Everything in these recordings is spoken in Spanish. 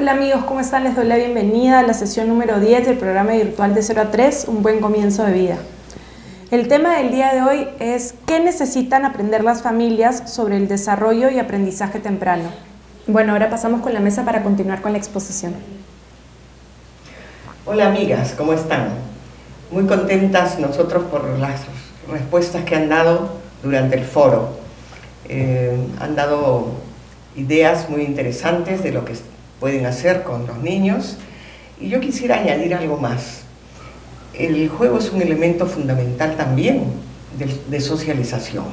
Hola amigos, ¿cómo están? Les doy la bienvenida a la sesión número 10 del programa virtual de 0 a 3, un buen comienzo de vida. El tema del día de hoy es ¿qué necesitan aprender las familias sobre el desarrollo y aprendizaje temprano? Bueno, ahora pasamos con la mesa para continuar con la exposición. Hola amigas, ¿cómo están? Muy contentas nosotros por las respuestas que han dado durante el foro. Han dado ideas muy interesantes de lo que pueden hacer con los niños, y yo quisiera añadir algo más. El juego es un elemento fundamental también de socialización.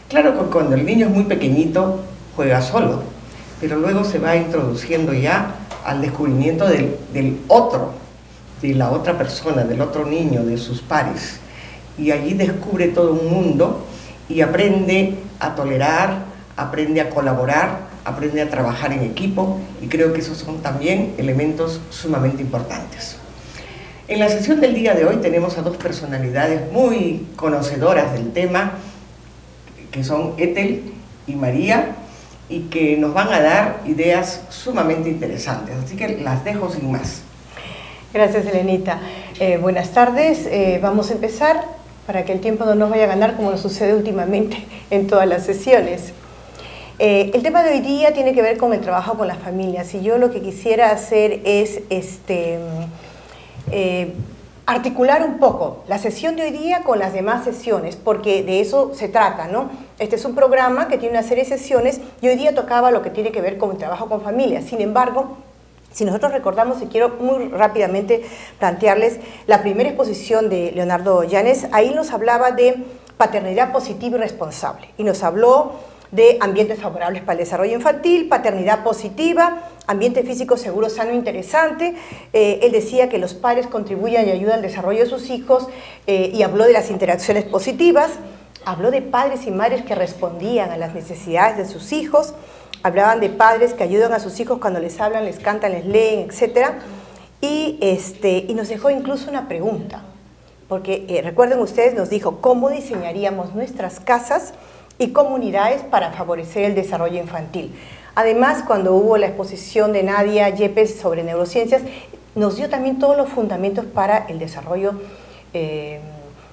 Claro que cuando el niño es muy pequeñito juega solo, pero luego se va introduciendo ya al descubrimiento del otro, de la otra persona, del otro niño, de sus pares, y allí descubre todo un mundo y aprende a tolerar, aprende a colaborar, aprende a trabajar en equipo, y creo que esos son también elementos sumamente importantes. En la sesión del día de hoy tenemos a dos personalidades muy conocedoras del tema, que son Ethel y María, y que nos van a dar ideas sumamente interesantes, así que las dejo sin más. Gracias, Elenita. Buenas tardes, vamos a empezar para que el tiempo no nos vaya a ganar como nos sucede últimamente en todas las sesiones. El tema de hoy día tiene que ver con el trabajo con las familias, y yo lo que quisiera hacer es articular un poco la sesión de hoy día con las demás sesiones, porque de eso se trata, ¿no? Este es un programa que tiene una serie de sesiones y hoy día tocaba lo que tiene que ver con el trabajo con familias. Sin embargo, si nosotros recordamos, y quiero muy rápidamente plantearles la primera exposición de Leonardo Yanes, ahí nos hablaba de paternidad positiva y responsable, y nos habló de ambientes favorables para el desarrollo infantil, paternidad positiva, ambiente físico seguro, sano e interesante. Él decía que los padres contribuyan y ayudan al desarrollo de sus hijos, y habló de las interacciones positivas, habló de padres y madres que respondían a las necesidades de sus hijos, hablaban de padres que ayudan a sus hijos cuando les hablan, les cantan, les leen, etc. Y nos dejó incluso una pregunta, porque recuerden ustedes, nos dijo, ¿cómo diseñaríamos nuestras casas y comunidades para favorecer el desarrollo infantil? Además, cuando hubo la exposición de Nadia Yepes sobre neurociencias, nos dio también todos los fundamentos para el desarrollo,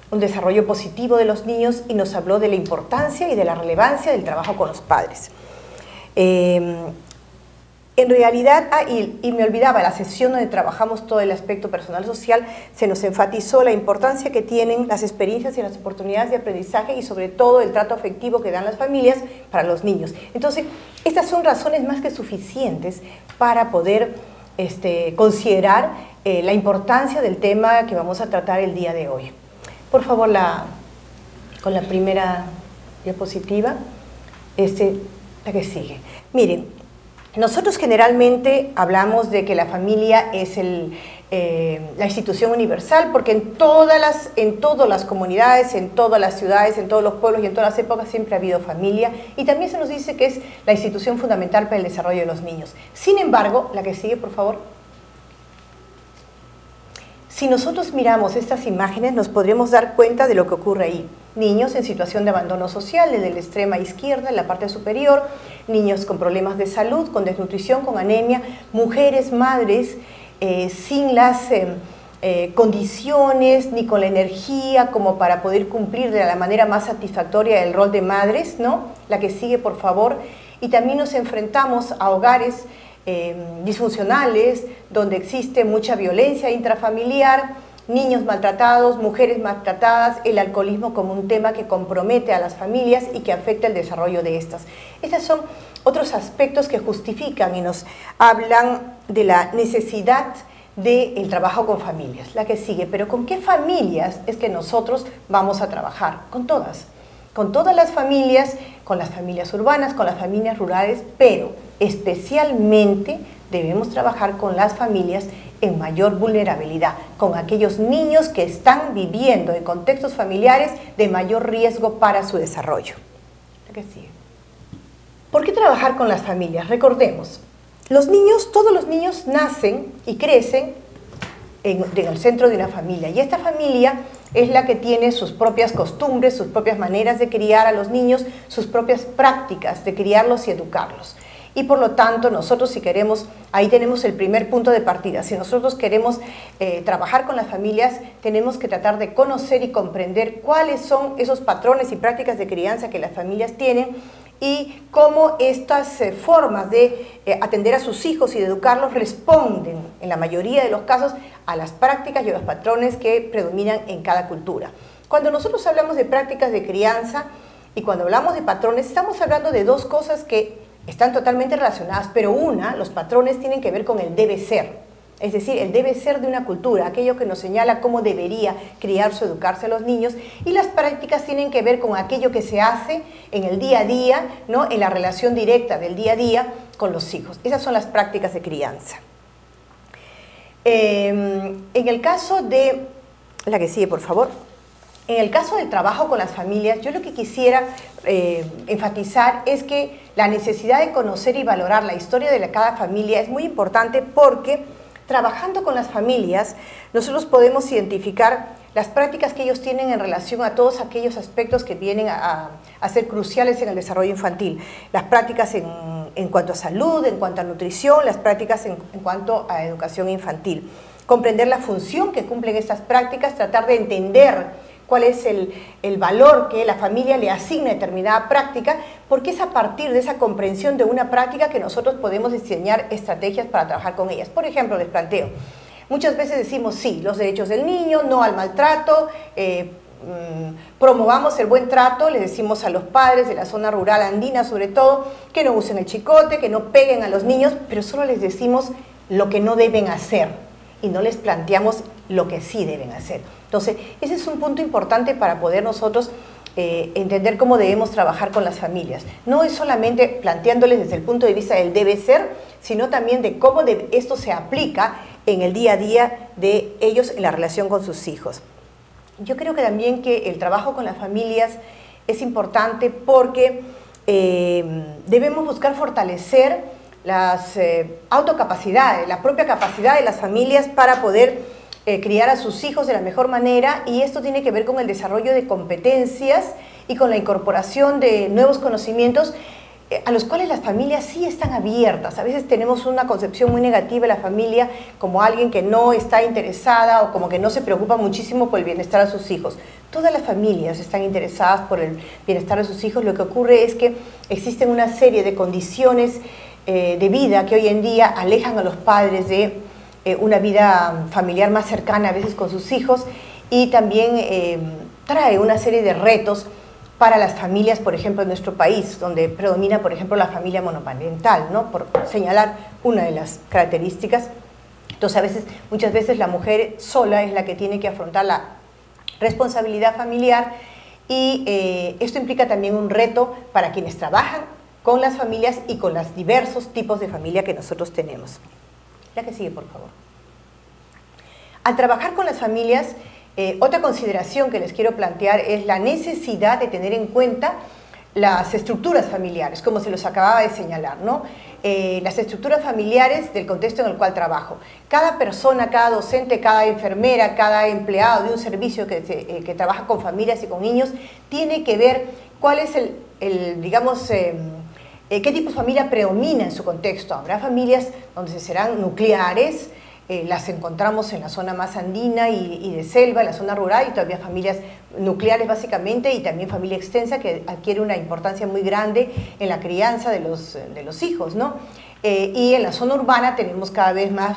un desarrollo positivo de los niños, y nos habló de la importancia y de la relevancia del trabajo con los padres. En realidad, y me olvidaba, la sesión donde trabajamos todo el aspecto personal social, se nos enfatizó la importancia que tienen las experiencias y las oportunidades de aprendizaje, y sobre todo el trato afectivo que dan las familias para los niños. Entonces, estas son razones más que suficientes para poder considerar la importancia del tema que vamos a tratar el día de hoy. Por favor, con la primera diapositiva, la que sigue. Miren, nosotros generalmente hablamos de que la familia es la institución universal, porque en todas las comunidades, en todas las ciudades, en todos los pueblos y en todas las épocas siempre ha habido familia, y también se nos dice que es la institución fundamental para el desarrollo de los niños. Sin embargo, la que sigue, por favor. Si nosotros miramos estas imágenes, nos podremos dar cuenta de lo que ocurre ahí. Niños en situación de abandono social, desde la extrema izquierda, en la parte superior, niños con problemas de salud, con desnutrición, con anemia, mujeres, madres, sin las condiciones ni con la energía como para poder cumplir de la manera más satisfactoria el rol de madres, ¿no? La que sigue, por favor. Y también nos enfrentamos a hogares disfuncionales, donde existe mucha violencia intrafamiliar, niños maltratados, mujeres maltratadas, el alcoholismo como un tema que compromete a las familias y que afecta el desarrollo de estas. Estos son otros aspectos que justifican y nos hablan de la necesidad del trabajo con familias. La que sigue, pero ¿con qué familias es que nosotros vamos a trabajar? Con todas las familias, con las familias urbanas, con las familias rurales, pero especialmente debemos trabajar con las familias en mayor vulnerabilidad, con aquellos niños que están viviendo en contextos familiares de mayor riesgo para su desarrollo. ¿Qué sigue? ¿Por qué trabajar con las familias? Recordemos, todos los niños nacen y crecen en el centro de una familia, y esta familia es la que tiene sus propias costumbres, sus propias maneras de criar a los niños, sus propias prácticas de criarlos y educarlos. y por lo tanto nosotros si queremos, ahí tenemos el primer punto de partida, si nosotros queremos trabajar con las familias, tenemos que tratar de conocer y comprender cuáles son esos patrones y prácticas de crianza que las familias tienen y cómo estas formas de atender a sus hijos y de educarlos responden, en la mayoría de los casos, a las prácticas y a los patrones que predominan en cada cultura. Cuando nosotros hablamos de prácticas de crianza y cuando hablamos de patrones, estamos hablando de dos cosas que están totalmente relacionadas, pero los patrones tienen que ver con el debe ser. Es decir, el debe ser de una cultura, aquello que nos señala cómo debería criarse o educarse a los niños, y las prácticas tienen que ver con aquello que se hace en el día a día, ¿no? En la relación directa del día a día con los hijos. Esas son las prácticas de crianza. En el caso de... La que sigue, por favor. En el caso del trabajo con las familias, yo lo que quisiera enfatizar es que la necesidad de conocer y valorar la historia de cada familia es muy importante porque trabajando con las familias, nosotros podemos identificar las prácticas que ellos tienen en relación a todos aquellos aspectos que vienen a ser cruciales en el desarrollo infantil. Las prácticas en cuanto a salud, en cuanto a nutrición, las prácticas en cuanto a educación infantil. Comprender la función que cumplen estas prácticas, tratar de entender cuál es el valor que la familia le asigna a determinada práctica, porque es a partir de esa comprensión de una práctica que nosotros podemos diseñar estrategias para trabajar con ellas. Por ejemplo, les planteo, muchas veces decimos sí, los derechos del niño, no al maltrato, promovamos el buen trato, les decimos a los padres de la zona rural andina sobre todo, que no usen el chicote, que no peguen a los niños, pero solo les decimos lo que no deben hacer y no les planteamos lo que sí deben hacer. Entonces, ese es un punto importante para poder nosotros entender cómo debemos trabajar con las familias. No es solamente planteándoles desde el punto de vista del debe ser, sino también de cómo esto se aplica en el día a día de ellos en la relación con sus hijos. Yo creo que también que el trabajo con las familias es importante porque debemos buscar fortalecer las autocapacidades, la propia capacidad de las familias para poder criar a sus hijos de la mejor manera, y esto tiene que ver con el desarrollo de competencias y con la incorporación de nuevos conocimientos a los cuales las familias sí están abiertas. A veces tenemos una concepción muy negativa de la familia como alguien que no está interesada o como que no se preocupa muchísimo por el bienestar de sus hijos. Todas las familias están interesadas por el bienestar de sus hijos. Lo que ocurre es que existen una serie de condiciones de vida que hoy en día alejan a los padres de una vida familiar más cercana a veces con sus hijos, y también trae una serie de retos para las familias, por ejemplo, en nuestro país, donde predomina, por ejemplo, la familia monoparental, ¿no? Por señalar una de las características. Entonces, muchas veces la mujer sola es la que tiene que afrontar la responsabilidad familiar, y esto implica también un reto para quienes trabajan con las familias y con los diversos tipos de familia que nosotros tenemos. La que sigue, por favor. Al trabajar con las familias, otra consideración que les quiero plantear es la necesidad de tener en cuenta las estructuras familiares, como se los acababa de señalar, ¿no? Las estructuras familiares del contexto en el cual trabajo. Cada persona, cada docente, cada enfermera, cada empleado de un servicio que trabaja con familias y con niños, tiene que ver cuál es qué tipo de familia predomina en su contexto. Habrá familias donde serán nucleares, las encontramos en la zona más andina y de selva, en la zona rural, y todavía familias nucleares básicamente, y también familia extensa que adquiere una importancia muy grande en la crianza de los hijos, ¿no? Y en la zona urbana tenemos cada vez más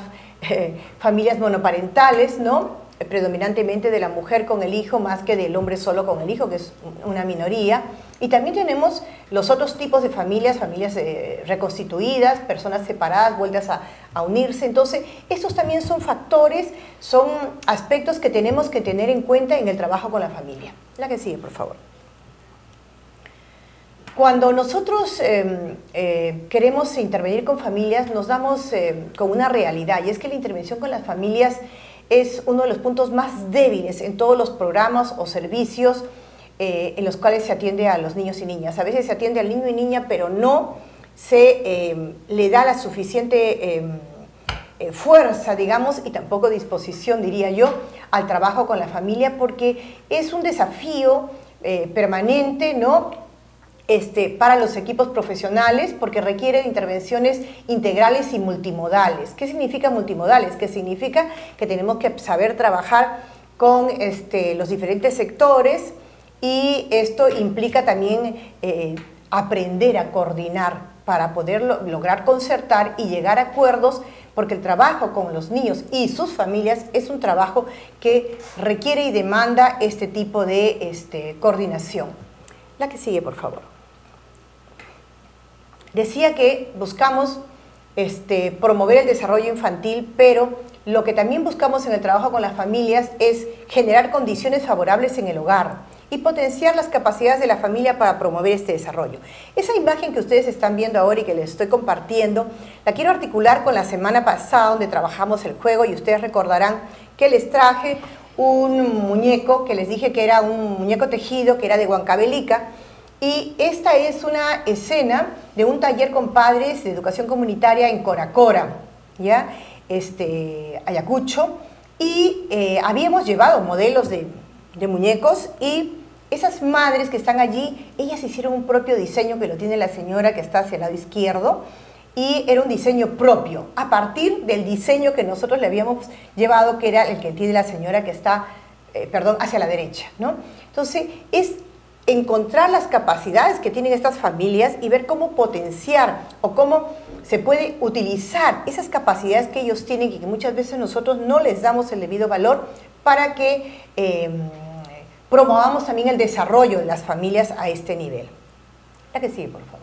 familias monoparentales, ¿no? Predominantemente de la mujer con el hijo más que del hombre solo con el hijo, que es una minoría. Y también tenemos los otros tipos de familias, familias reconstituidas, personas separadas, vueltas a unirse. Entonces, estos también son factores, son aspectos que tenemos que tener en cuenta en el trabajo con la familia. La que sigue, por favor. Cuando nosotros queremos intervenir con familias, nos damos con una realidad, y es que la intervención con las familias es uno de los puntos más débiles en todos los programas o servicios en los cuales se atiende a los niños y niñas. A veces se atiende al niño y niña, pero no se le da la suficiente fuerza, digamos, y tampoco disposición, diría yo, al trabajo con la familia, porque es un desafío permanente, ¿no? para los equipos profesionales, porque requiere de intervenciones integrales y multimodales. ¿Qué significa multimodales? Que significa que tenemos que saber trabajar con los diferentes sectores, y esto implica también aprender a coordinar para poder lograr concertar y llegar a acuerdos, porque el trabajo con los niños y sus familias es un trabajo que requiere y demanda este tipo de coordinación. La que sigue, por favor. Decía que buscamos promover el desarrollo infantil, pero lo que también buscamos en el trabajo con las familias es generar condiciones favorables en el hogar y potenciar las capacidades de la familia para promover este desarrollo. Esa imagen que ustedes están viendo ahora y que les estoy compartiendo, la quiero articular con la semana pasada donde trabajamos el juego, y ustedes recordarán que les traje un muñeco que les dije que era un muñeco tejido, que era de Huancavelica, y esta es una escena de un taller con padres de educación comunitaria en Coracora, ¿ya? Ayacucho, y habíamos llevado modelos de muñecos, y esas madres que están allí, ellas hicieron un propio diseño que lo tiene la señora que está hacia el lado izquierdo, y era un diseño propio, a partir del diseño que nosotros le habíamos llevado, que era el que tiene la señora que está, hacia la derecha, ¿no? Entonces, es encontrar las capacidades que tienen estas familias y ver cómo potenciar o cómo se puede utilizar esas capacidades que ellos tienen y que muchas veces nosotros no les damos el debido valor, para que promovamos también el desarrollo de las familias a este nivel. La que sigue, por favor.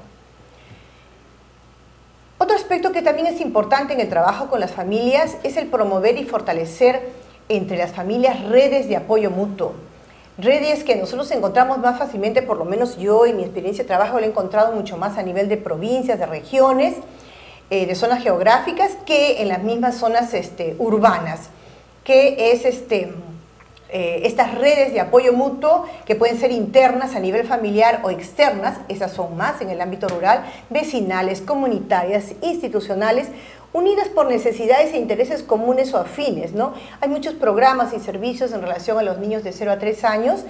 Otro aspecto que también es importante en el trabajo con las familias es el promover y fortalecer entre las familias redes de apoyo mutuo. Redes que nosotros encontramos más fácilmente, por lo menos yo en mi experiencia de trabajo lo he encontrado mucho más a nivel de provincias, de regiones, de zonas geográficas, que en las mismas zonas urbanas, que es estas redes de apoyo mutuo que pueden ser internas a nivel familiar o externas, esas son más en el ámbito rural, vecinales, comunitarias, institucionales, unidas por necesidades e intereses comunes o afines, ¿no? Hay muchos programas y servicios en relación a los niños de 0 a 3 años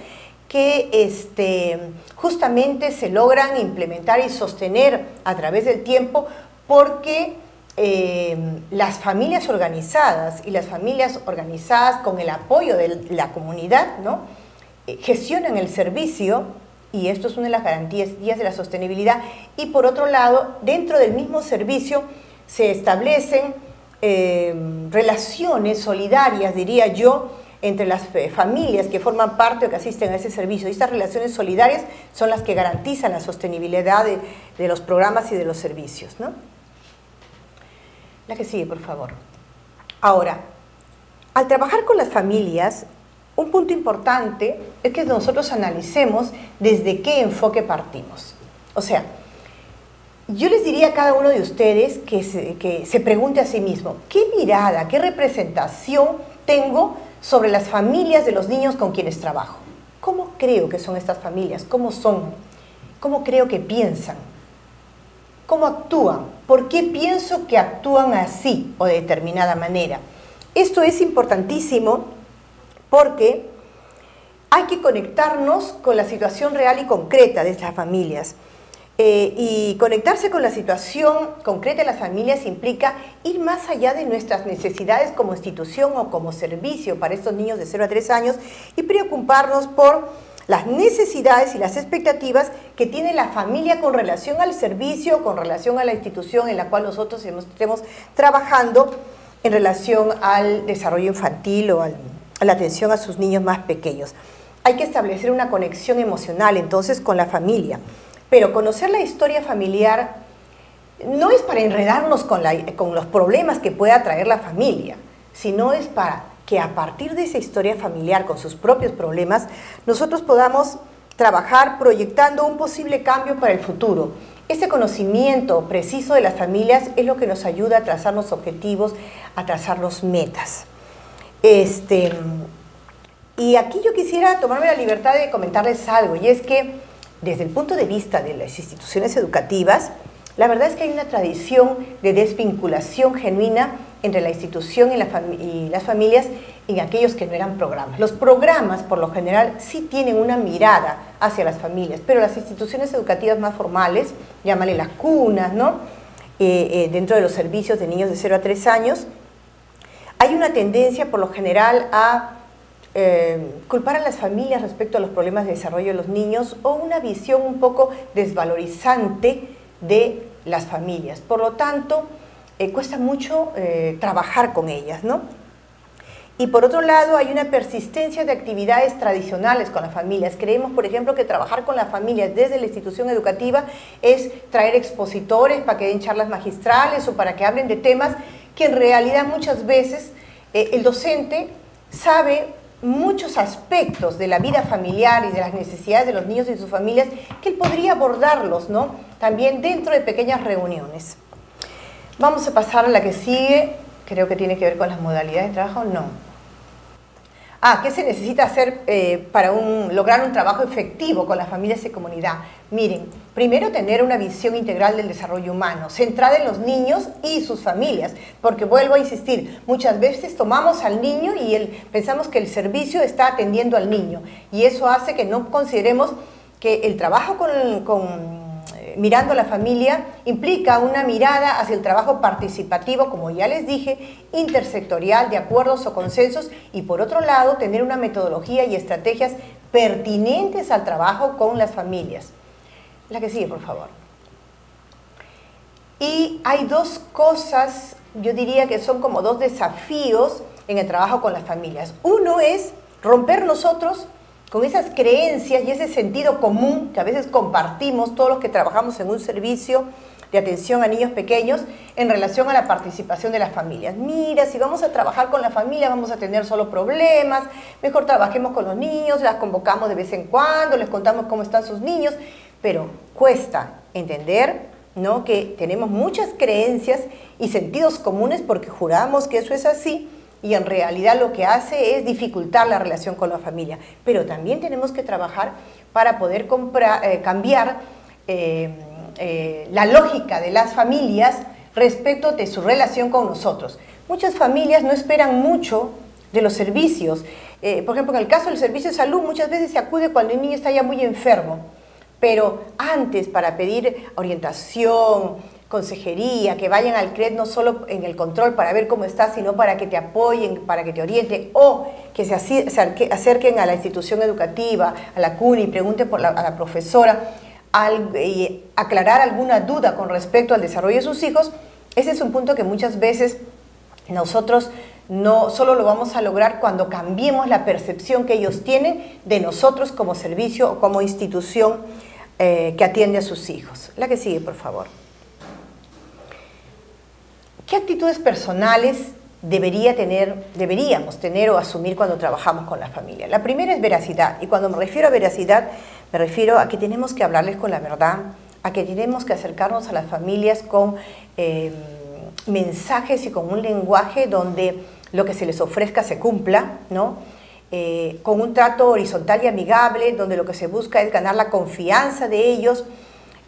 que justamente se logran implementar y sostener a través del tiempo, porque las familias organizadas y las familias organizadas con el apoyo de la comunidad, ¿no? Gestionan el servicio, y esto es una de las garantías de la sostenibilidad, y por otro lado, dentro del mismo servicio se establecen relaciones solidarias, diría yo, entre las familias que forman parte o que asisten a ese servicio. Y estas relaciones solidarias son las que garantizan la sostenibilidad de los programas y de los servicios, ¿no? La que sigue, por favor. Ahora, al trabajar con las familias, un punto importante es que nosotros analicemos desde qué enfoque partimos. O sea, yo les diría a cada uno de ustedes que se pregunte a sí mismo, ¿qué mirada, qué representación tengo sobre las familias de los niños con quienes trabajo? ¿Cómo creo que son estas familias? ¿Cómo son? ¿Cómo creo que piensan? ¿Cómo actúan? ¿Por qué pienso que actúan así o de determinada manera? Esto es importantísimo porque hay que conectarnos con la situación real y concreta de estas familias. Y conectarse con la situación concreta de las familias implica ir más allá de nuestras necesidades como institución o como servicio para estos niños de 0 a 3 años y preocuparnos por las necesidades y las expectativas que tiene la familia con relación al servicio, con relación a la institución en la cual nosotros estemos trabajando en relación al desarrollo infantil o a la atención a sus niños más pequeños. Hay que establecer una conexión emocional entonces con la familia, pero conocer la historia familiar no es para enredarnos con los problemas que pueda traer la familia, sino es para que a partir de esa historia familiar con sus propios problemas, nosotros podamos trabajar proyectando un posible cambio para el futuro. Este conocimiento preciso de las familias es lo que nos ayuda a trazar los objetivos, a trazar las metas. Y aquí yo quisiera tomarme la libertad de comentarles algo, y es que desde el punto de vista de las instituciones educativas, la verdad es que hay una tradición de desvinculación genuina entre la institución y las familias en aquellos que no eran programas. Los programas, por lo general, sí tienen una mirada hacia las familias, pero las instituciones educativas más formales, llámale las cunas, ¿no? Dentro de los servicios de niños de 0 a 3 años, hay una tendencia por lo general a culpar a las familias respecto a los problemas de desarrollo de los niños o una visión un poco desvalorizante de las familias. Por lo tanto, cuesta mucho trabajar con ellas, ¿no? Y por otro lado, hay una persistencia de actividades tradicionales con las familias. Creemos, por ejemplo, que trabajar con las familias desde la institución educativa es traer expositores para que den charlas magistrales o para que hablen de temas que en realidad muchas veces el docente sabe muchos aspectos de la vida familiar y de las necesidades de los niños y sus familias que él podría abordarlos, ¿no? También dentro de pequeñas reuniones. Vamos a pasar a la que sigue, creo que tiene que ver con las modalidades de trabajo, no. ¿Qué se necesita hacer para lograr un trabajo efectivo con las familias y comunidad? Miren, primero tener una visión integral del desarrollo humano, centrada en los niños y sus familias, porque vuelvo a insistir, muchas veces tomamos al niño y pensamos que el servicio está atendiendo al niño, y eso hace que no consideremos que el trabajo mirando a la familia implica una mirada hacia el trabajo participativo, como ya les dije, intersectorial, de acuerdos o consensos, y por otro lado, tener una metodología y estrategias pertinentes al trabajo con las familias. La que sigue, por favor. Y hay dos cosas, yo diría que son como dos desafíos en el trabajo con las familias. Uno es romper nosotros con esas creencias y ese sentido común que a veces compartimos todos los que trabajamos en un servicio de atención a niños pequeños en relación a la participación de las familias. Mira, si vamos a trabajar con la familia vamos a tener solo problemas, mejor trabajemos con los niños, las convocamos de vez en cuando, les contamos cómo están sus niños, pero cuesta entender, ¿no?, que tenemos muchas creencias y sentidos comunes porque juramos que eso es así, y en realidad lo que hace es dificultar la relación con la familia. Pero también tenemos que trabajar para poder cambiar la lógica de las familias respecto de su relación con nosotros. Muchas familias no esperan mucho de los servicios. Por ejemplo, en el caso del servicio de salud, muchas veces se acude cuando el niño está ya muy enfermo. Pero antes, para pedir orientación, consejería, que vayan al CRED no solo en el control para ver cómo estás, sino para que te apoyen, para que te orienten, o que se acerquen a la institución educativa, a la CUNY, y pregunten a la profesora, y aclarar alguna duda con respecto al desarrollo de sus hijos. Ese es un punto que muchas veces nosotros no solo lo vamos a lograr cuando cambiemos la percepción que ellos tienen de nosotros como servicio o como institución que atiende a sus hijos. La que sigue, por favor. ¿Qué actitudes personales deberíamos tener o asumir cuando trabajamos con la familia? La primera es veracidad, y cuando me refiero a veracidad, me refiero a que tenemos que hablarles con la verdad, a que tenemos que acercarnos a las familias con mensajes y con un lenguaje donde lo que se les ofrezca se cumpla, ¿no? Con un trato horizontal y amigable, donde lo que se busca es ganar la confianza de ellos,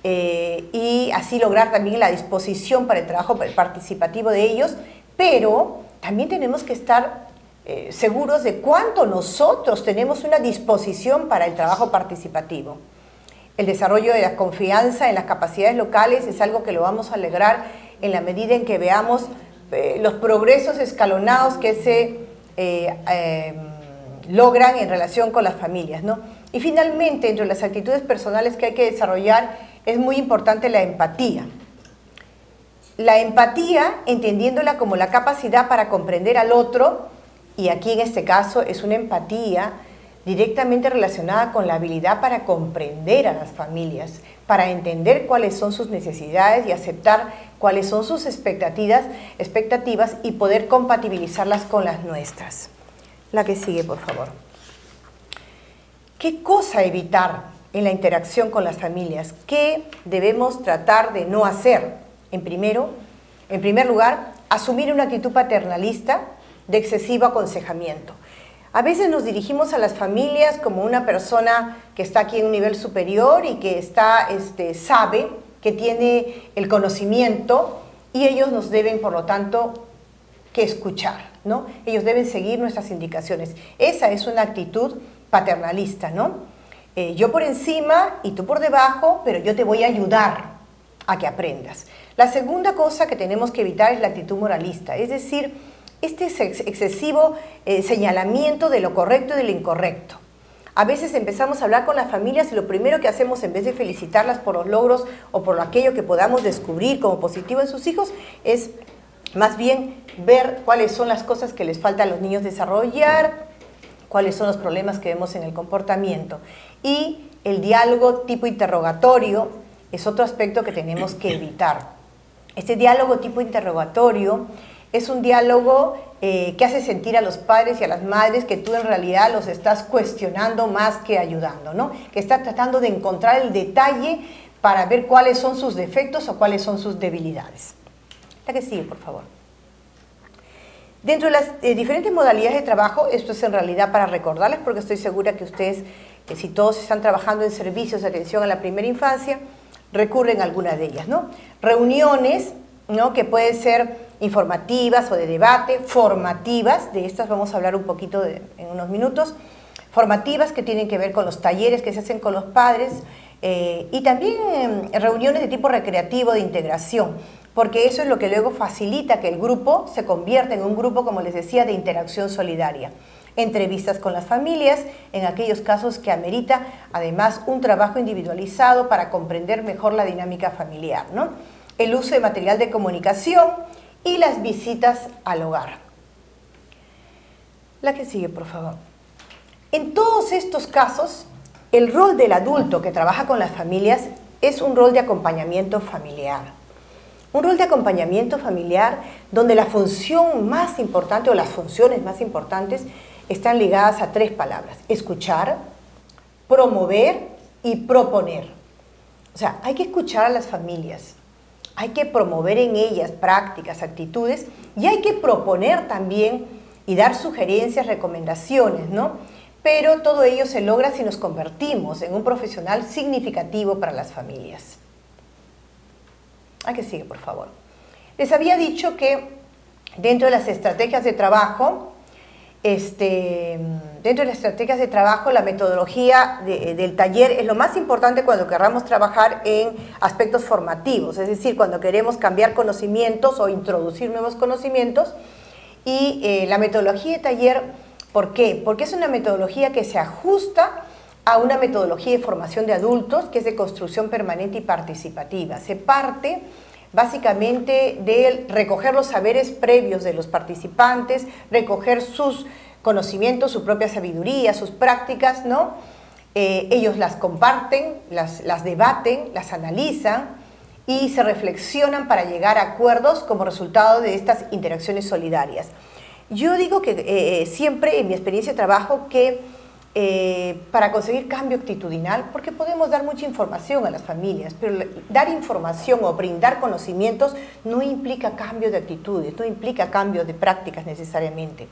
y así lograr también la disposición para el trabajo participativo de ellos, pero también tenemos que estar seguros de cuánto nosotros tenemos una disposición para el trabajo participativo. El desarrollo de la confianza en las capacidades locales es algo que lo vamos a lograr en la medida en que veamos los progresos escalonados que se logran en relación con las familias, ¿no? Y finalmente, entre las actitudes personales que hay que desarrollar, es muy importante la empatía. La empatía, entendiéndola como la capacidad para comprender al otro, y aquí en este caso es una empatía directamente relacionada con la habilidad para comprender a las familias, para entender cuáles son sus necesidades y aceptar cuáles son sus expectativas y poder compatibilizarlas con las nuestras. La que sigue, por favor. ¿Qué cosa evitar en la interacción con las familias? ¿Qué debemos tratar de no hacer? En primer lugar, asumir una actitud paternalista de excesivo aconsejamiento. A veces nos dirigimos a las familias como una persona que está aquí en un nivel superior y que sabe, que tiene el conocimiento, y ellos nos deben, por lo tanto, que escuchar, ¿no? Ellos deben seguir nuestras indicaciones. Esa es una actitud paternalista, ¿no? yo por encima y tú por debajo, pero yo te voy a ayudar a que aprendas. La segunda cosa que tenemos que evitar es la actitud moralista, es decir, este excesivo señalamiento de lo correcto y de lo incorrecto. A veces empezamos a hablar con las familias y lo primero que hacemos, en vez de felicitarlas por los logros o por aquello que podamos descubrir como positivo en sus hijos, es más bien ver cuáles son las cosas que les falta a los niños desarrollar, cuáles son los problemas que vemos en el comportamiento. Y el diálogo tipo interrogatorio es otro aspecto que tenemos que evitar. Este diálogo tipo interrogatorio es un diálogo que hace sentir a los padres y a las madres que tú en realidad los estás cuestionando más que ayudando, ¿no? Que está tratando de encontrar el detalle para ver cuáles son sus defectos o cuáles son sus debilidades. La que sigue, por favor. Dentro de las diferentes modalidades de trabajo, esto es en realidad para recordarles, porque estoy segura que ustedes, si todos están trabajando en servicios de atención a la primera infancia, recurren a algunas de ellas, ¿no? Reuniones, ¿no?, que pueden ser informativas o de debate, formativas, de estas vamos a hablar un poquito en unos minutos, formativas que tienen que ver con los talleres que se hacen con los padres, y también reuniones de tipo recreativo, de integración, porque eso es lo que luego facilita que el grupo se convierta en un grupo, como les decía, de interacción solidaria. Entrevistas con las familias, en aquellos casos que amerita además un trabajo individualizado para comprender mejor la dinámica familiar, ¿no? El uso de material de comunicación y las visitas al hogar. La que sigue, por favor. En todos estos casos, el rol del adulto que trabaja con las familias es un rol de acompañamiento familiar. Un rol de acompañamiento familiar donde la función más importante o las funciones más importantes están ligadas a tres palabras: escuchar, promover y proponer. O sea, hay que escuchar a las familias, hay que promover en ellas prácticas, actitudes, y hay que proponer también y dar sugerencias, recomendaciones, ¿no? Pero todo ello se logra si nos convertimos en un profesional significativo para las familias. Que sigue, por favor. Les había dicho que dentro de las estrategias de trabajo, la metodología del taller es lo más importante cuando queramos trabajar en aspectos formativos, es decir, cuando queremos cambiar conocimientos o introducir nuevos conocimientos. Y la metodología de taller, ¿por qué? Porque es una metodología que se ajusta a una metodología de formación de adultos que es de construcción permanente y participativa. Se parte básicamente de recoger los saberes previos de los participantes, recoger sus conocimientos, su propia sabiduría, sus prácticas, ¿no? Ellos las comparten, las debaten, las analizan y se reflexionan para llegar a acuerdos como resultado de estas interacciones solidarias. Yo digo que siempre en mi experiencia de trabajo que para conseguir cambio actitudinal, porque podemos dar mucha información a las familias, pero dar información o brindar conocimientos no implica cambio de actitudes, no implica cambio de prácticas necesariamente.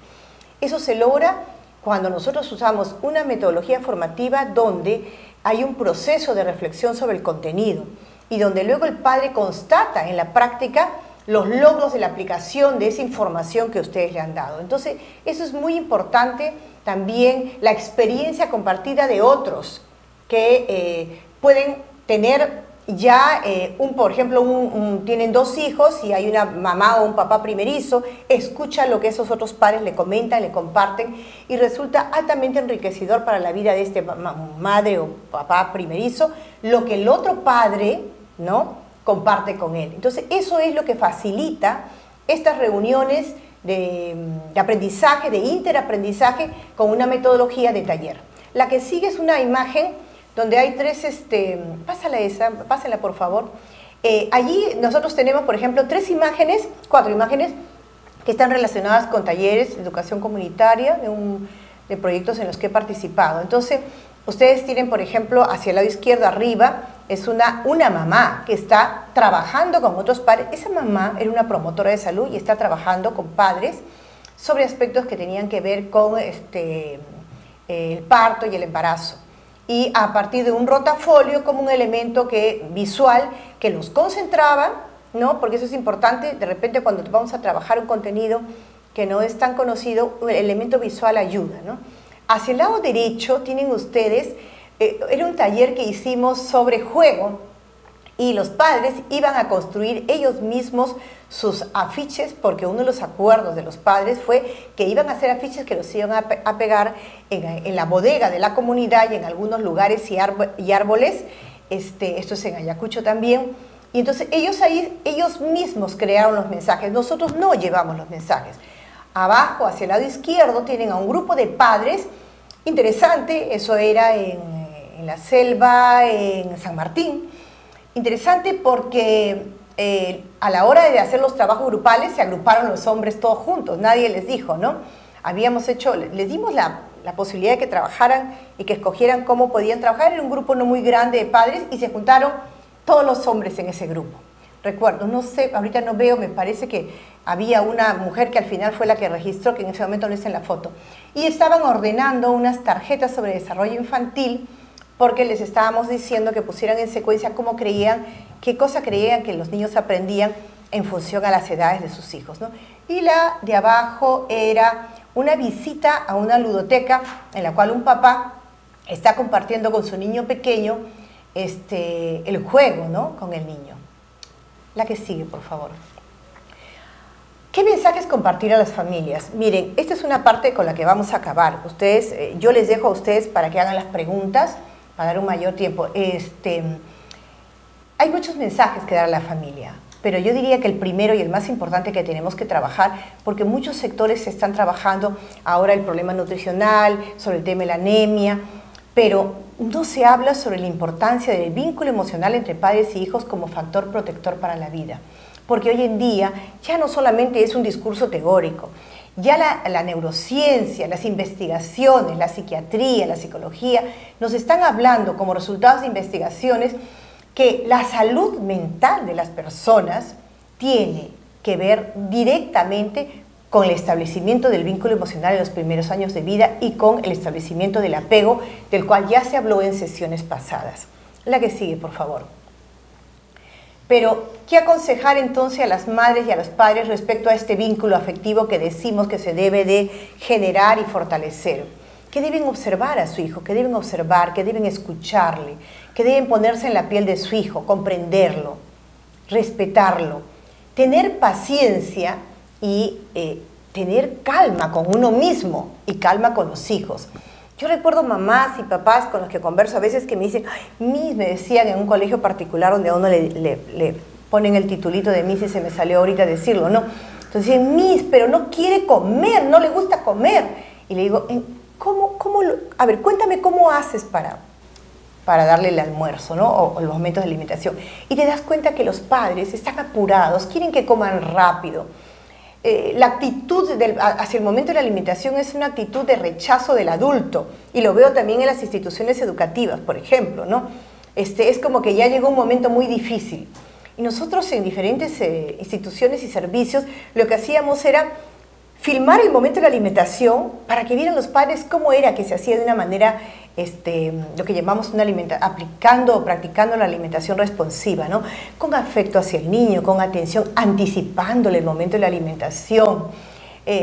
Eso se logra cuando nosotros usamos una metodología formativa donde hay un proceso de reflexión sobre el contenido y donde luego el padre constata en la práctica los logros de la aplicación de esa información que ustedes le han dado. Entonces, eso es muy importante. También la experiencia compartida de otros que pueden tener ya, por ejemplo, tienen dos hijos y hay una mamá o un papá primerizo, escucha lo que esos otros padres le comentan, le comparten y resulta altamente enriquecedor para la vida de este madre o papá primerizo, lo que el otro padre, ¿no?, comparte con él. Entonces, eso es lo que facilita estas reuniones de aprendizaje, de interaprendizaje con una metodología de taller. La que sigue es una imagen donde hay tres, pásala por favor. Allí nosotros tenemos, por ejemplo, cuatro imágenes que están relacionadas con talleres de educación comunitaria, de proyectos en los que he participado. Entonces, ustedes tienen, por ejemplo, hacia el lado izquierdo arriba, es una mamá que está trabajando con otros padres. Esa mamá era una promotora de salud y está trabajando con padres sobre aspectos que tenían que ver con el parto y el embarazo. Y a partir de un rotafolio como un elemento visual que los concentraba, ¿no? Porque eso es importante, de repente cuando vamos a trabajar un contenido que no es tan conocido, el elemento visual ayuda, ¿no? Hacia el lado derecho tienen ustedes Era un taller que hicimos sobre juego y los padres iban a construir ellos mismos sus afiches, porque uno de los acuerdos de los padres fue que iban a hacer afiches que los iban a pegar en la bodega de la comunidad y en algunos lugares y árboles. Esto es en Ayacucho también. Y entonces ellos mismos crearon los mensajes. Nosotros no llevamos los mensajes. Abajo, hacia el lado izquierdo, tienen a un grupo de padres. Interesante, eso era en la selva, en San Martín. Interesante porque a la hora de hacer los trabajos grupales se agruparon los hombres todos juntos, nadie les dijo, ¿no? Les dimos la posibilidad de que trabajaran y que escogieran cómo podían trabajar. Era un grupo no muy grande de padres y se juntaron todos los hombres en ese grupo. Recuerdo, no sé, ahorita no veo, me parece que había una mujer que al final fue la que registró, que en ese momento no está en la foto, y estaban ordenando unas tarjetas sobre desarrollo infantil, porque les estábamos diciendo que pusieran en secuencia cómo creían, qué cosa creían que los niños aprendían en función a las edades de sus hijos, ¿no? Y la de abajo era una visita a una ludoteca en la cual un papá está compartiendo con su niño pequeño el juego, ¿no? Con el niño. La que sigue, por favor. ¿Qué mensajes compartir a las familias? Miren, esta es una parte con la que vamos a acabar. Yo les dejo a ustedes para que hagan las preguntas, para dar un mayor tiempo. Hay muchos mensajes que dar a la familia, pero yo diría que el primero y el más importante que tenemos que trabajar, porque muchos sectores están trabajando ahora el problema nutricional, sobre el tema de la anemia, pero no se habla sobre la importancia del vínculo emocional entre padres y hijos como factor protector para la vida. Porque hoy en día ya no solamente es un discurso teórico, ya la neurociencia, las investigaciones, la psiquiatría, la psicología, nos están hablando como resultados de investigaciones que la salud mental de las personas tiene que ver directamente con el establecimiento del vínculo emocional en los primeros años de vida y con el establecimiento del apego, del cual ya se habló en sesiones pasadas. La que sigue, por favor. Pero, ¿qué aconsejar entonces a las madres y a los padres respecto a este vínculo afectivo que decimos que se debe de generar y fortalecer? ¿Qué deben observar a su hijo? ¿Qué deben observar? ¿Qué deben escucharle? ¿Qué deben ponerse en la piel de su hijo? Comprenderlo, respetarlo, tener paciencia y tener calma con uno mismo y calma con los hijos. Yo recuerdo mamás y papás con los que converso a veces que me dicen, Miss, me decían en un colegio particular donde a uno le ponen el titulito de Miss y se me salió ahorita decirlo, ¿no? Entonces dicen, Miss, pero no quiere comer, no le gusta comer. Y le digo, a ver, cuéntame cómo haces para darle el almuerzo, ¿no? O los momentos de alimentación. Y te das cuenta que los padres están apurados, quieren que coman rápido. La actitud hacia el momento de la alimentación es una actitud de rechazo del adulto, y lo veo también en las instituciones educativas, por ejemplo, ¿no? Es como que ya llegó un momento muy difícil. Y nosotros en diferentes instituciones y servicios lo que hacíamos era filmar el momento de la alimentación para que vieran los padres cómo era que se hacía de una manera, lo que llamamos aplicando o practicando la alimentación responsiva, ¿no? Con afecto hacia el niño, con atención, anticipándole el momento de la alimentación,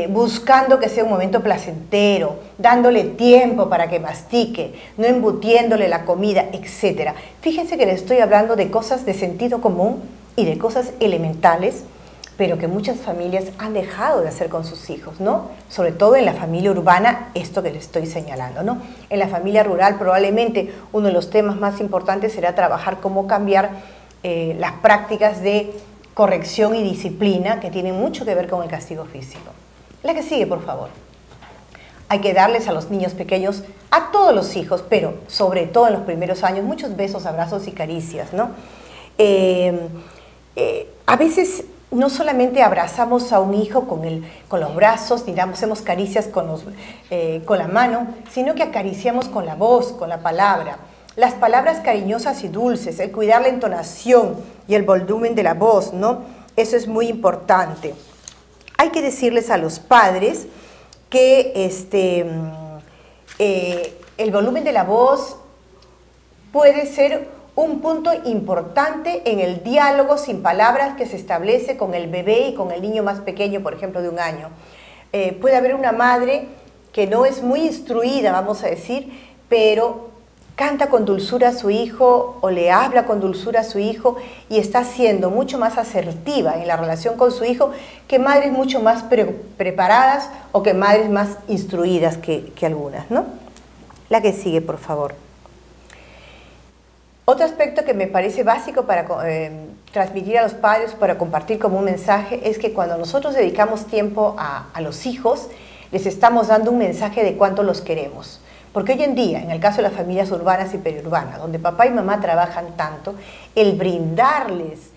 buscando que sea un momento placentero, dándole tiempo para que mastique, no embutiéndole la comida, etc. Fíjense que les estoy hablando de cosas de sentido común y de cosas elementales, pero que muchas familias han dejado de hacer con sus hijos, ¿no? Sobre todo en la familia urbana, esto que les estoy señalando, ¿no? En la familia rural probablemente uno de los temas más importantes será trabajar cómo cambiar las prácticas de corrección y disciplina que tienen mucho que ver con el castigo físico. La que sigue, por favor. Hay que darles a los niños pequeños, a todos los hijos, pero sobre todo en los primeros años, muchos besos, abrazos y caricias, ¿no? A veces no solamente abrazamos a un hijo con los brazos, ni hacemos caricias con la mano, sino que acariciamos con la voz, con la palabra. Las palabras cariñosas y dulces, el cuidar la entonación y el volumen de la voz, ¿no? Eso es muy importante. Hay que decirles a los padres que el volumen de la voz puede ser un punto importante en el diálogo sin palabras que se establece con el bebé y con el niño más pequeño, por ejemplo, de 1 año. Puede haber una madre que no es muy instruida, vamos a decir, pero canta con dulzura a su hijo o le habla con dulzura a su hijo y está siendo mucho más asertiva en la relación con su hijo que madres mucho más preparadas o que madres más instruidas que algunas, ¿no? La que sigue, por favor. Otro aspecto que me parece básico para transmitir a los padres, para compartir como un mensaje, es que cuando nosotros dedicamos tiempo a los hijos, les estamos dando un mensaje de cuánto los queremos. Porque hoy en día, en el caso de las familias urbanas y periurbanas, donde papá y mamá trabajan tanto, el brindarles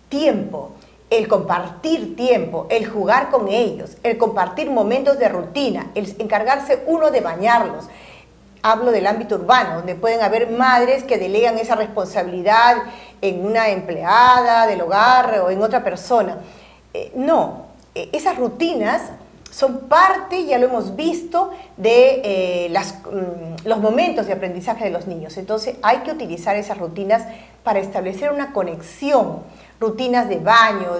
tiempo, el compartir tiempo, el jugar con ellos, el compartir momentos de rutina, el encargarse uno de bañarlos. Hablo del ámbito urbano, donde pueden haber madres que delegan esa responsabilidad en una empleada del hogar o en otra persona. Esas rutinas son parte, ya lo hemos visto, de los momentos de aprendizaje de los niños. Entonces hay que utilizar esas rutinas para establecer una conexión, rutinas de baño,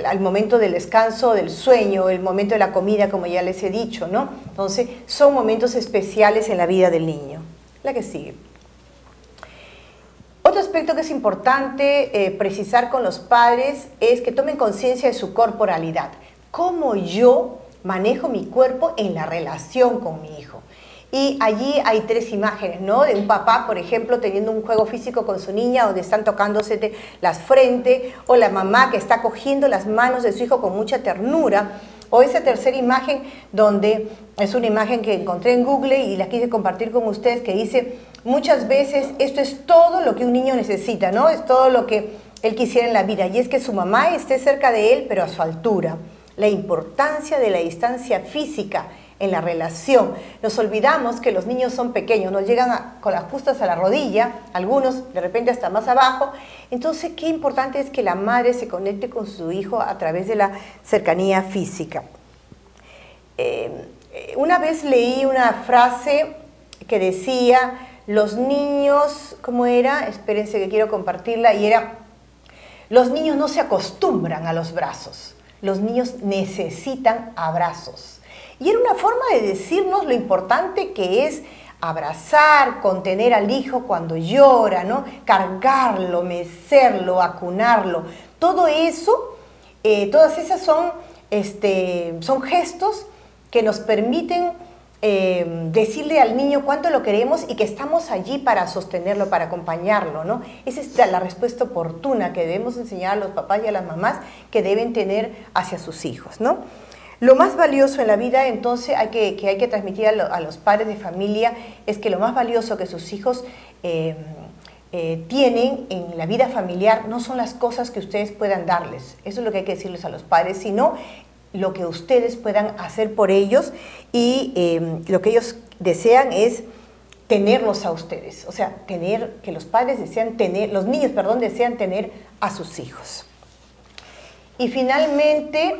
al momento del descanso, del sueño, el momento de la comida, como ya les he dicho, ¿no? Entonces son momentos especiales en la vida del niño. La que sigue. Otro aspecto que es importante precisar con los padres es que tomen conciencia de su corporalidad. ¿Cómo yo manejo mi cuerpo en la relación con mi hijo? Y allí hay tres imágenes, ¿no? De un papá, por ejemplo, teniendo un juego físico con su niña, donde están tocándose las frentes, o la mamá que está cogiendo las manos de su hijo con mucha ternura, o esa tercera imagen, donde es una imagen que encontré en Google y la quise compartir con ustedes, que dice, muchas veces esto es todo lo que un niño necesita, ¿no? Es todo lo que él quisiera en la vida, y es que su mamá esté cerca de él, pero a su altura. La importancia de la distancia física en la relación. Nos olvidamos que los niños son pequeños, nos llegan con las justas a la rodilla, algunos de repente hasta más abajo. Entonces, qué importante es que la madre se conecte con su hijo a través de la cercanía física. Una vez leí una frase que decía, los niños, ¿cómo era? Espérense que quiero compartirla, y era, los niños no se acostumbran a los brazos. Los niños necesitan abrazos. Y era una forma de decirnos lo importante que es abrazar, contener al hijo cuando llora, ¿no? Cargarlo, mecerlo, acunarlo. Todo eso, todas esas son gestos que nos permiten decirle al niño cuánto lo queremos y que estamos allí para sostenerlo, para acompañarlo, ¿no? Esa es la respuesta oportuna que debemos enseñar a los papás y a las mamás que deben tener hacia sus hijos, ¿no? Lo más valioso en la vida, entonces, que hay que transmitir a los padres de familia es que lo más valioso que sus hijos tienen en la vida familiar no son las cosas que ustedes puedan darles, eso es lo que hay que decirles a los padres, sino lo que ustedes puedan hacer por ellos, y lo que ellos desean es tenerlos a ustedes, o sea, que los padres desean tener, los niños, perdón, desean tener a sus hijos. Y finalmente,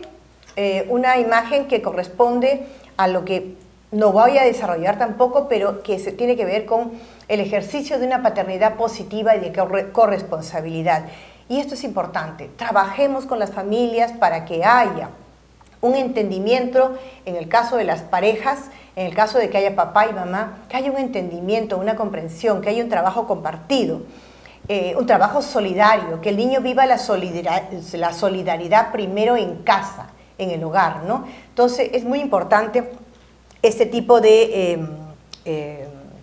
una imagen que corresponde a lo que no voy a desarrollar tampoco, pero que tiene que ver con el ejercicio de una paternidad positiva y de corresponsabilidad. Y esto es importante, trabajemos con las familias para que haya un entendimiento, en el caso de las parejas, en el caso de que haya papá y mamá, que haya un entendimiento, una comprensión, que haya un trabajo compartido, un trabajo solidario, que el niño viva la solidaridad primero en casa, en el hogar, ¿no? Entonces es muy importante este tipo de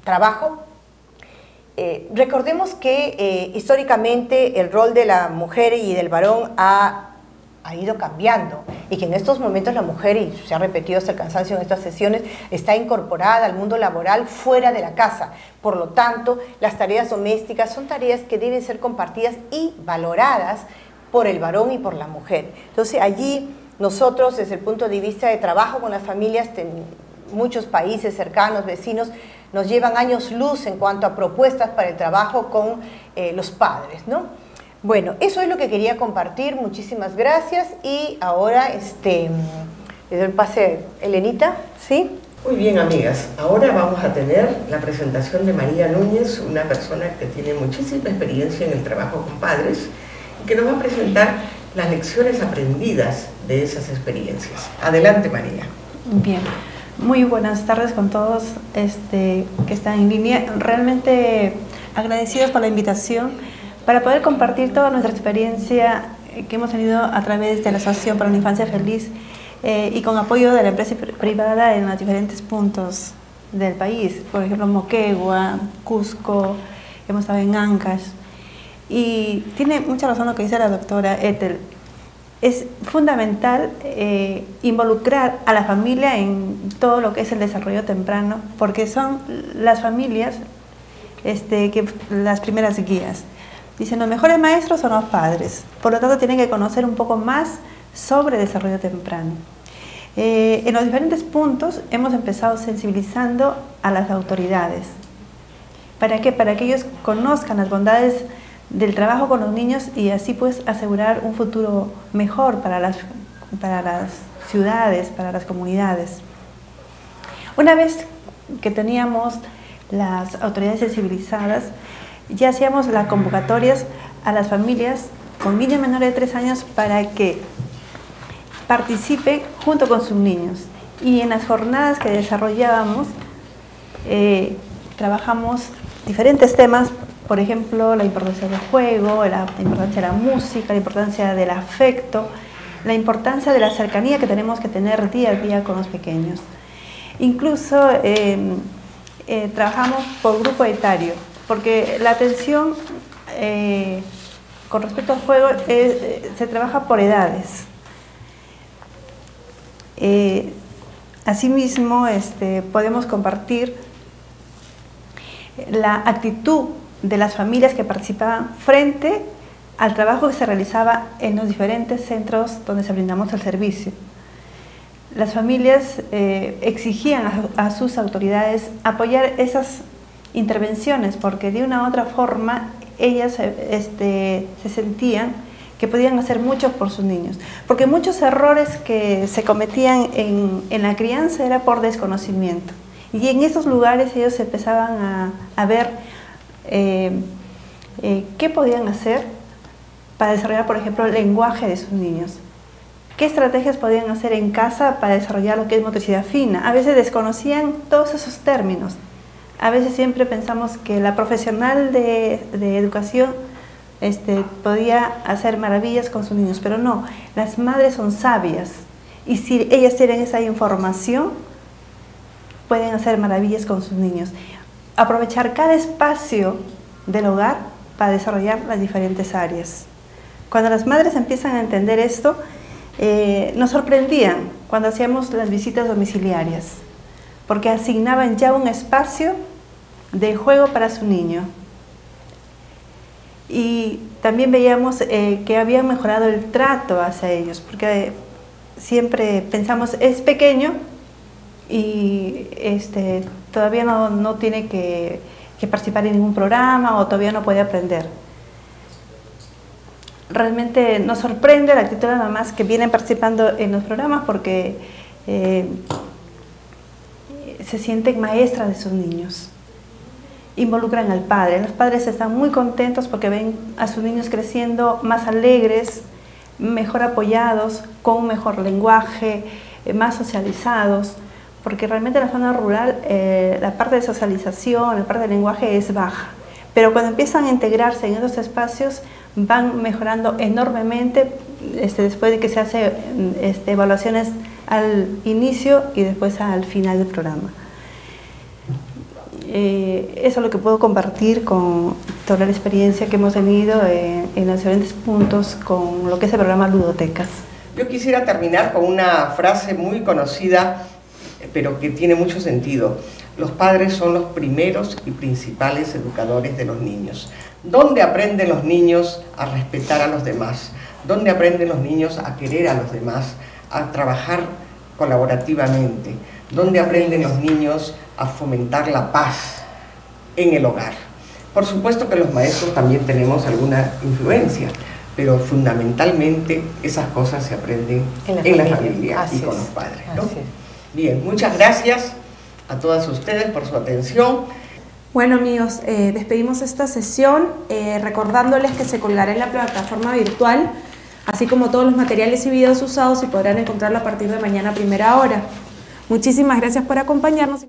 trabajo. Recordemos que históricamente el rol de la mujer y del varón ha ido cambiando, y que en estos momentos la mujer, y se ha repetido hasta el cansancio en estas sesiones, está incorporada al mundo laboral fuera de la casa. Por lo tanto, las tareas domésticas son tareas que deben ser compartidas y valoradas por el varón y por la mujer. Entonces allí nosotros, desde el punto de vista de trabajo con las familias, muchos países cercanos, vecinos, nos llevan años luz en cuanto a propuestas para el trabajo con los padres, ¿no? Bueno, eso es lo que quería compartir. Muchísimas gracias. Y ahora, le doy el pase a Elenita, ¿sí? Muy bien, amigas. Ahora vamos a tener la presentación de María Núñez, una persona que tiene muchísima experiencia en el trabajo con padres y que nos va a presentar las lecciones aprendidas de esas experiencias. Adelante, María. Bien. Muy buenas tardes con todos que están en línea. Realmente agradecidos por la invitación para poder compartir toda nuestra experiencia que hemos tenido a través de la Asociación para una Infancia Feliz y con apoyo de la empresa privada en los diferentes puntos del país. Por ejemplo, Moquegua, Cusco, hemos estado en Ancash. Y tiene mucha razón lo que dice la doctora Ethel. Es fundamental involucrar a la familia en todo lo que es el desarrollo temprano, porque son las familias las primeras guías. Dicen, los mejores maestros son los padres, por lo tanto tienen que conocer un poco más sobre desarrollo temprano. En los diferentes puntos hemos empezado sensibilizando a las autoridades. ¿Para qué? Para que ellos conozcan las bondades del trabajo con los niños y así pues asegurar un futuro mejor para las ciudades, para las comunidades. Una vez que teníamos las autoridades sensibilizadas, ya hacíamos las convocatorias a las familias con niños menores de 3 años para que participen junto con sus niños. Y en las jornadas que desarrollábamos, trabajamos diferentes temas. Por ejemplo, la importancia del juego, la importancia de la música, la importancia del afecto, la importancia de la cercanía que tenemos que tener día a día con los pequeños. Incluso trabajamos por grupo etario, porque la atención con respecto al juego se trabaja por edades. Asimismo, podemos compartir la actitud de las familias que participaban frente al trabajo que se realizaba en los diferentes centros donde se brindamos el servicio. Las familias exigían a sus autoridades apoyar esas intervenciones porque de una u otra forma ellas se sentían que podían hacer mucho por sus niños. Porque muchos errores que se cometían en la crianza era por desconocimiento. Y en esos lugares ellos empezaban a ver qué podían hacer para desarrollar, por ejemplo, el lenguaje de sus niños. ¿Qué estrategias podían hacer en casa para desarrollar lo que es motricidad fina? A veces desconocían todos esos términos. A veces siempre pensamos que la profesional de educación podía hacer maravillas con sus niños, pero no, las madres son sabias y si ellas tienen esa información, pueden hacer maravillas con sus niños. Aprovechar cada espacio del hogar para desarrollar las diferentes áreas. Cuando las madres empiezan a entender esto, nos sorprendían cuando hacíamos las visitas domiciliarias, porque asignaban ya un espacio de juego para su niño. Y también veíamos que habían mejorado el trato hacia ellos, porque siempre pensamos, es pequeño y todavía no tiene que participar en ningún programa o todavía no puede aprender. Realmente nos sorprende la actitud de las mamás que vienen participando en los programas porque se sienten maestras de sus niños. Involucran al padre. Los padres están muy contentos porque ven a sus niños creciendo más alegres, mejor apoyados, con un mejor lenguaje, más socializados, porque realmente en la zona rural la parte de socialización, la parte del lenguaje es baja. Pero cuando empiezan a integrarse en esos espacios van mejorando enormemente después de que se hace evaluaciones al inicio y después al final del programa. Eso es lo que puedo compartir con toda la experiencia que hemos tenido en los diferentes puntos con lo que es el programa Ludotecas. Yo quisiera terminar con una frase muy conocida, pero que tiene mucho sentido. Los padres son los primeros y principales educadores de los niños. ¿Dónde aprenden los niños a respetar a los demás? ¿Dónde aprenden los niños a querer a los demás, a trabajar colaborativamente? ¿Dónde aprenden los niños a fomentar la paz en el hogar? Por supuesto que los maestros también tenemos alguna influencia, pero fundamentalmente esas cosas se aprenden en la familia y con los padres, ¿no? Bien, muchas gracias a todas ustedes por su atención. Bueno amigos, despedimos esta sesión recordándoles que se colgará en la plataforma virtual, así como todos los materiales y videos usados y podrán encontrarlo a partir de mañana a primera hora. Muchísimas gracias por acompañarnos.